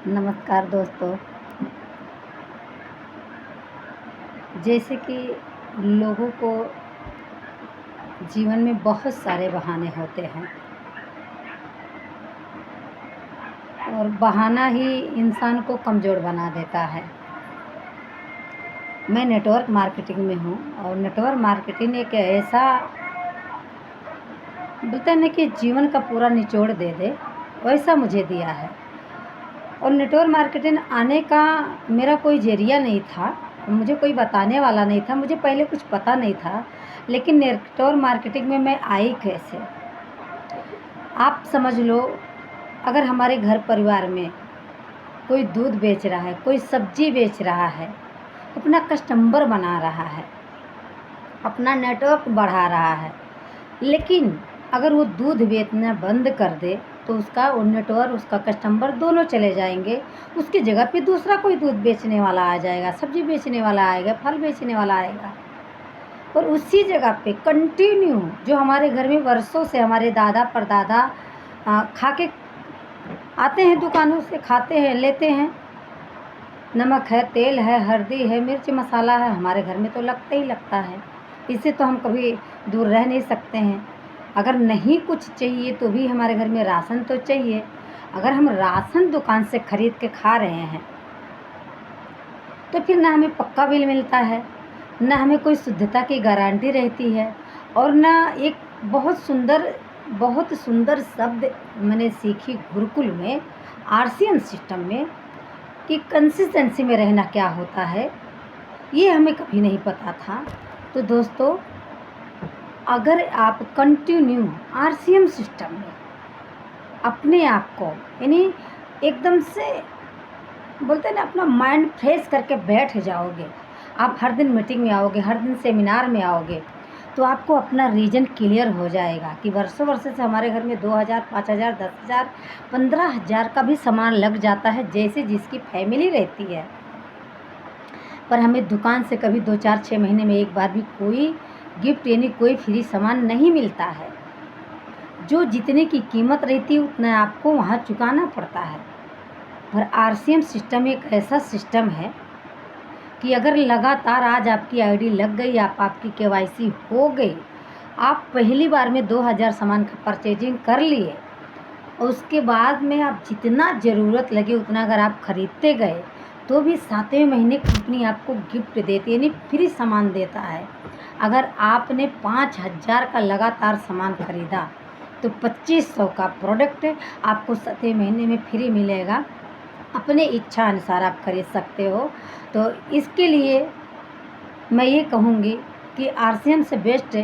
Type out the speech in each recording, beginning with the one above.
नमस्कार दोस्तों। जैसे कि लोगों को जीवन में बहुत सारे बहाने होते हैं और बहाना ही इंसान को कमज़ोर बना देता है। मैं नेटवर्क मार्केटिंग में हूँ और नेटवर्क मार्केटिंग एक ऐसा बोलते हैं ना कि जीवन का पूरा निचोड़ दे दे, वैसा मुझे दिया है। और नेटवर्क मार्केटिंग आने का मेरा कोई ज़रिया नहीं था, मुझे कोई बताने वाला नहीं था, मुझे पहले कुछ पता नहीं था। लेकिन नेटवर्क मार्केटिंग में मैं आई कैसे, आप समझ लो। अगर हमारे घर परिवार में कोई दूध बेच रहा है, कोई सब्जी बेच रहा है, अपना कस्टमर बना रहा है, अपना नेटवर्क बढ़ा रहा है, लेकिन अगर वो दूध बेचना बंद कर दे तो उसका वो नेटवर्क, उसका कस्टमर दोनों चले जाएंगे। उसकी जगह पे दूसरा कोई दूध बेचने वाला आ जाएगा, सब्जी बेचने वाला आएगा, फल बेचने वाला आएगा। और उसी जगह पे कंटिन्यू जो हमारे घर में वर्षों से हमारे दादा परदादा खा के आते हैं, दुकानों से खाते हैं, लेते हैं। नमक है, तेल है, हल्दी है, मिर्च मसाला है, हमारे घर में तो लगता ही लगता है। इससे तो हम कभी दूर रह नहीं सकते हैं। अगर नहीं कुछ चाहिए तो भी हमारे घर में राशन तो चाहिए। अगर हम राशन दुकान से ख़रीद के खा रहे हैं तो फिर ना हमें पक्का बिल मिलता है, ना हमें कोई शुद्धता की गारंटी रहती है, और ना एक बहुत सुंदर शब्द मैंने सीखी गुरुकुल में, आरसीएम सिस्टम में, कि कंसिस्टेंसी में रहना क्या होता है, ये हमें कभी नहीं पता था। तो दोस्तों, अगर आप कंटिन्यू आरसीएम सिस्टम में अपने आप को यानी एकदम से बोलते हैं ना, अपना माइंड फ्रेश करके बैठ जाओगे, आप हर दिन मीटिंग में आओगे, हर दिन सेमिनार में आओगे, तो आपको अपना रीजन क्लियर हो जाएगा कि वर्षों से हमारे घर में 2000, 5000, 10,000, 15,000 का भी सामान लग जाता है, जैसे जिसकी फैमिली रहती है। पर हमें दुकान से कभी 2, 4, 6 महीने में एक बार भी कोई गिफ्ट यानी कोई फ्री सामान नहीं मिलता है। जो जितने की कीमत रहती है उतना आपको वहाँ चुकाना पड़ता है। पर आरसीएम सिस्टम एक ऐसा सिस्टम है कि अगर लगातार आज आपकी आईडी लग गई, आपकी केवाईसी हो गई, आप पहली बार में 2000 सामान का परचेजिंग कर लिए, और उसके बाद में आप जितना ज़रूरत लगे उतना अगर आप ख़रीदते गए तो भी 7वें महीने कंपनी आपको गिफ्ट देती है, यानी फ्री सामान देता है। अगर आपने 5000 का लगातार सामान ख़रीदा तो 2500 का प्रोडक्ट आपको 7वें महीने में फ्री मिलेगा। अपने इच्छा अनुसार आप खरीद सकते हो। तो इसके लिए मैं ये कहूँगी कि आरसीएम से बेस्ट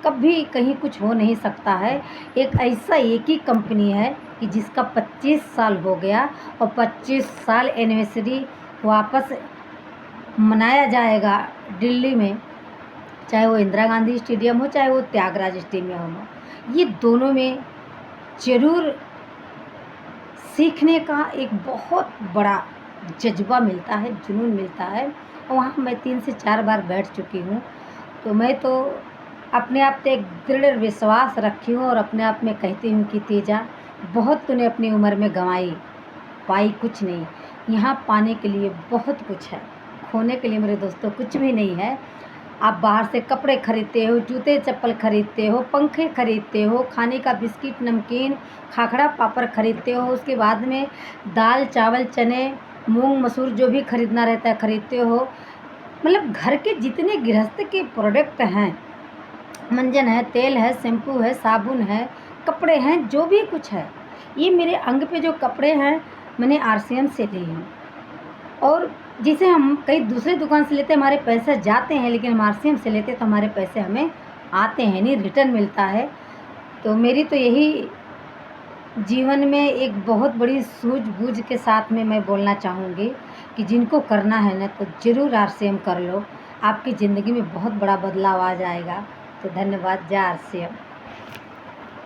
कभी कहीं कुछ हो नहीं सकता है। एक ही कंपनी है कि जिसका 25 साल हो गया और 25 साल एनिवर्सरी वापस मनाया जाएगा दिल्ली में, चाहे वो इंदिरा गांधी स्टेडियम हो, चाहे वो त्यागराज स्टेडियम हो। ये दोनों में ज़रूर सीखने का एक बहुत बड़ा जज्बा मिलता है, जुनून मिलता है। और वहाँ मैं 3 से 4 बार बैठ चुकी हूँ। तो मैं तो अपने आप पे एक दृढ़ विश्वास रखी हूँ और अपने आप में कहती हूँ कि तेजा, बहुत तूने अपनी उम्र में गंवाई, पाई कुछ नहीं। यहाँ पाने के लिए बहुत कुछ है, खोने के लिए मेरे दोस्तों कुछ भी नहीं है। आप बाहर से कपड़े खरीदते हो, जूते चप्पल खरीदते हो, पंखे खरीदते हो, खाने का बिस्किट, नमकीन, खाखड़ा पापड़ खरीदते हो, उसके बाद में दाल चावल चने मूंग मसूर जो भी खरीदना रहता है खरीदते हो। मतलब घर के जितने गृहस्थ के प्रोडक्ट हैं, मंजन है, तेल है, शैम्पू है, साबुन है, कपड़े हैं, जो भी कुछ है, ये मेरे अंग पे जो कपड़े हैं मैंने आरसीएम से लिए हैं। और जिसे हम कई दूसरे दुकान से लेते हैं हमारे पैसे जाते हैं, लेकिन हम आरसीएम से लेते तो हमारे पैसे हमें आते हैं, नहीं रिटर्न मिलता है। तो मेरी तो यही जीवन में एक बहुत बड़ी सूझबूझ के साथ में मैं बोलना चाहूँगी कि जिनको करना है ना तो ज़रूर आरसीएम कर लो, आपकी ज़िंदगी में बहुत बड़ा बदलाव आ जाएगा। तो धन्यवाद। जय आरसीएम।